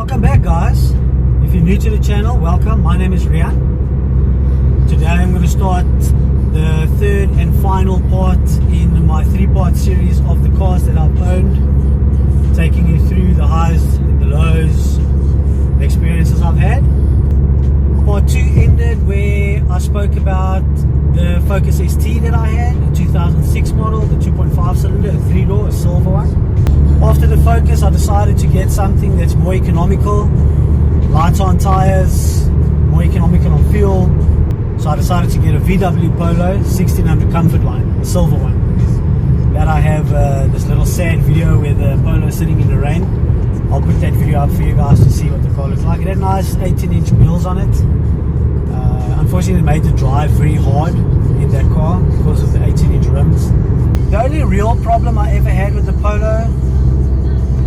Welcome back, guys. If you're new to the channel, welcome. My name is Rian. Today I'm going to start the third and final part in my three-part series of the cars that I've owned, taking you through the highs and the lows, the experiences I've had. Part 2 ended where I spoke about the Focus ST that I had, a 2006 model, the 2.5 cylinder, a 3-door, a silver one. After the Focus, I decided to get something that's more economical, lighter on tires, more economical on fuel. So I decided to get a VW Polo 1600 Comfort Line, a silver one. That I have this little sad video where the Polo is sitting in the rain. I'll put that video up for you guys to see what the car looks like. It had nice 18-inch wheels on it. Unfortunately, it made the drive very hard in that car because of the 18-inch rims. The only real problem I ever had with the Polo,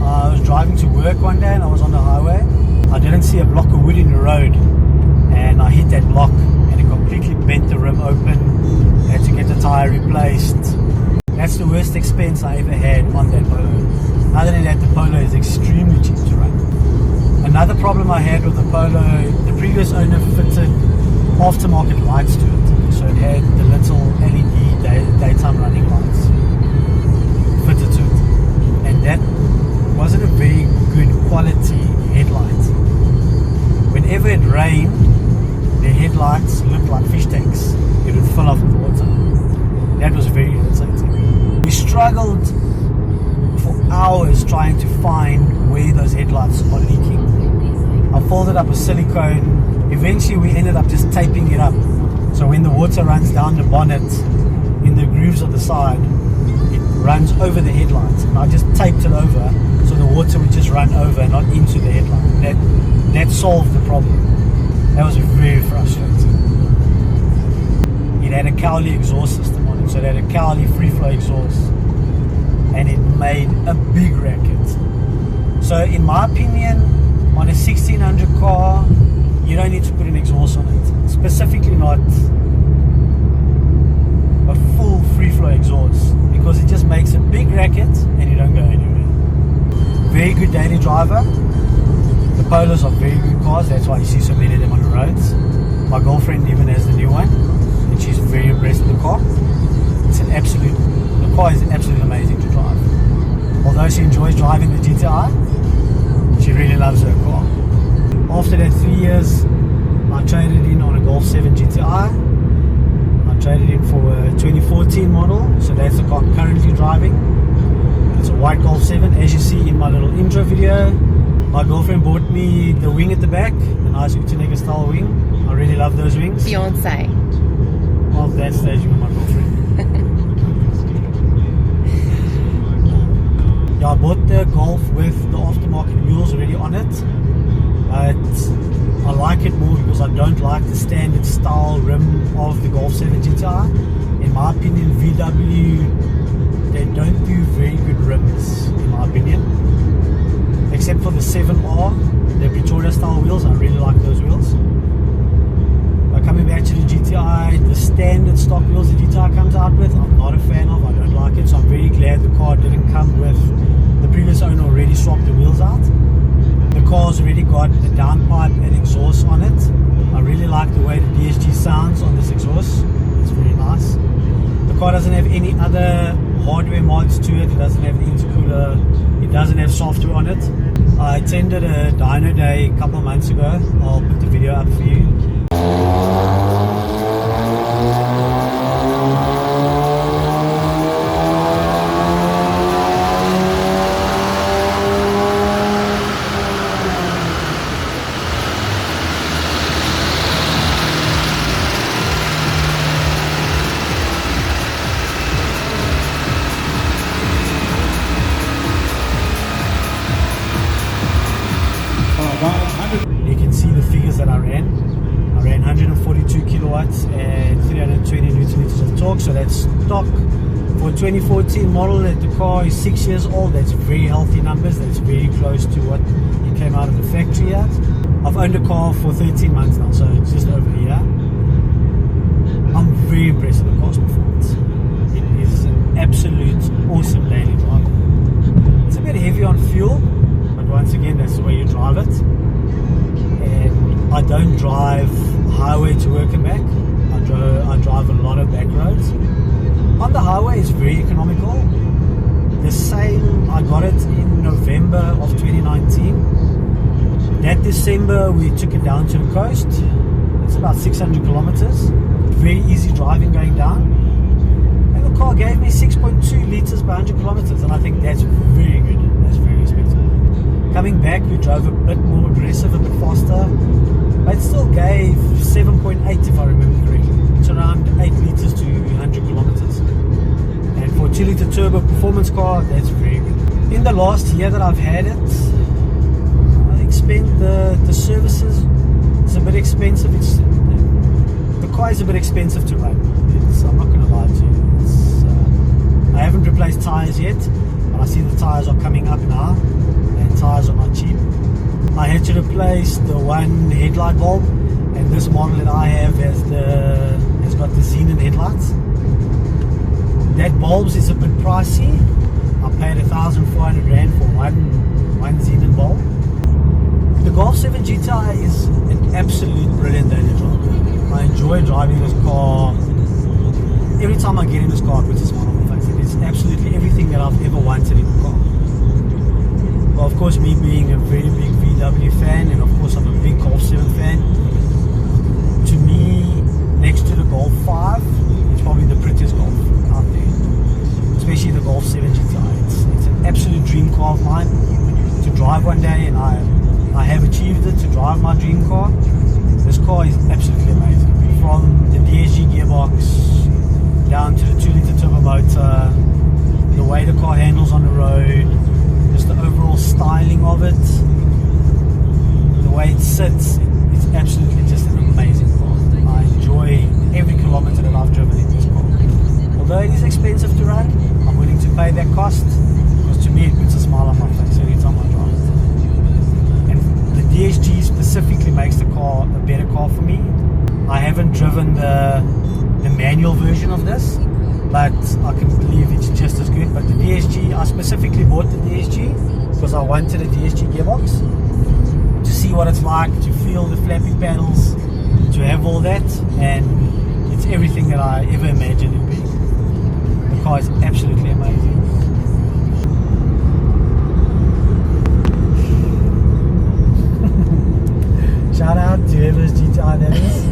I was driving to work one day and I was on the highway. I didn't see a block of wood in the road and I hit that block and it completely bent the rim open. I had to get the tire replaced. That's the worst expense I ever had on that Polo. Other than that, the Polo is extremely cheap to run. Another problem I had with the Polo, the previous owner fitted aftermarket lights to it. So it had the little LED daytime running lights fitted to it. And that wasn't a very good quality headlight. Whenever it rained, the headlights looked like fish tanks. It would fill up with water. That was very irritating. We struggled for hours trying to find where those headlights are leaking. I folded up a silicone. Eventually we ended up just taping it up. So when the water runs down the bonnet in the grooves of the side, it runs over the headlights. And I just taped it over so the water would just run over and not into the headlight. That solved the problem. That was very frustrating. It had a Cowley exhaust system on it, so it had a Cowley free flow exhaust, and it made a big racket. So in my opinion, on a 1600 car, you don't need to put an exhaust on it, specifically not a full free flow exhaust, because it just makes a big racket and you don't go anywhere. Very good daily driver. The Polos are very good cars, that's why you see so many of them on the roads. My girlfriend even has the new one and she's very impressed with the car. The car is absolutely amazing to drive. Although she enjoys driving the GTI, she really loves her car. After that 3 years, I traded in on a Golf 7 GTI. I traded in for a 2014 model, so that's the car I'm currently driving. It's a white Golf 7, as you see in my little intro video. My girlfriend bought me the wing at the back, the nice Utenega style wing. I really love those wings. Fiance. Well, at that stage with my girlfriend. Yeah, I bought the Golf with the aftermarket wheels already on it. But I like it more because I don't like the standard style rim of the Golf 7 GTI. In my opinion, VW, they don't do very good rims, in my opinion. Except for the 7R, the Pretoria style wheels, I really like those wheels. But coming back to the GTI, the standard stock wheels the GTI comes out with, I'm not a fan of, I don't like it. So I'm very glad the car didn't come with, the previous owner already swapped the wheels out. The car's already got a downpipe and exhaust on it. I really like the way the DSG sounds on this exhaust. It's very nice. The car doesn't have any other hardware mods to it. It doesn't have the intercooler. It doesn't have software on it. I attended a Dyno day a couple of months ago. I'll put the video up for you. You can see the figures that I ran. I ran 142 kilowatts and 320 newton meters of torque. So that's stock for a 2014 model. That the car is 6 years old. That's very healthy numbers. That's very close to what it came out of the factory at. I've owned a car for 13 months now, so it's just over a year. I'm very impressed with the car's performance. It is an absolute awesome daily driver. It's a bit heavy on fuel, but once again, that's the way you drive it. And I don't drive highway to work and back. I drive a lot of back roads. On the highway, it's very economical. The same, I got it in November of 2019. That December, we took it down to the coast. It's about 600 kilometers. Very easy driving going down. And the car gave me 6.2 liters per 100 kilometers. And I think that's very good. That's very expensive. Coming back, we drove a bit more aggressive, a bit faster. But it still gave 7.8 if I remember correctly. It's around 8 liters to 100 kilometers. And for a 2-liter turbo performance car, that's very good. In the last year that I've had it, I expect the services is a bit expensive. The car is a bit expensive to run. I'm not going to lie to you. I haven't replaced tires yet, but I see the tires are coming up now, and tires are not cheap. I had to replace the one headlight bulb, and this model that I have has got the xenon headlights. That bulbs is a bit pricey. I paid 1,400 rand for one xenon bulb. The Golf 7 GTI is an absolute brilliant daily driver. I enjoy driving this car. Every time I get in this car, it puts a smile on my face. It is absolutely everything that I've ever wanted in a car. Well, of course, me being a very big VW fan, and of course I'm a big Golf 7 fan, to me, next to the Golf 5, it's probably the prettiest Golf out there. Especially the Golf 7 GTI. It's an absolute dream car of mine to drive one day, and I have achieved it to drive my dream car. This car is absolutely amazing. From the DSG gearbox down to the 2-liter turbo motor, the way the car handles on the road, just the overall styling of it, the way it sits, it's absolutely just an amazing car. I enjoy every kilometer that I've driven in this car. Although it is expensive to run, I'm willing to pay that cost, because to me it puts a smile on my face every time I drive it. And the DSG specifically makes the car a better car for me. I haven't driven the manual version of this, but I can believe it's just as good. But the DSG, I specifically bought the DSG because I wanted a DSG gearbox to see what it's like, to feel the flappy pedals, to have all that, and it's everything that I ever imagined it being. The car is absolutely amazing. Shout out to whoever's GTI that is.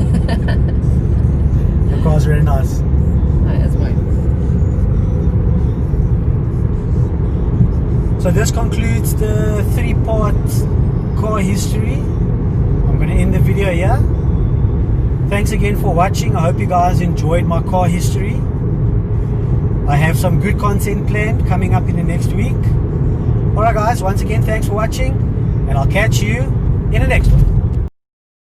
The car's very nice. That is mine. So this concludes the 3-part car history. I'm going to end the video here. Thanks again for watching. I hope you guys enjoyed my car history. I have some good content planned coming up in the next week. Alright guys, once again thanks for watching, and I'll catch you in the next one.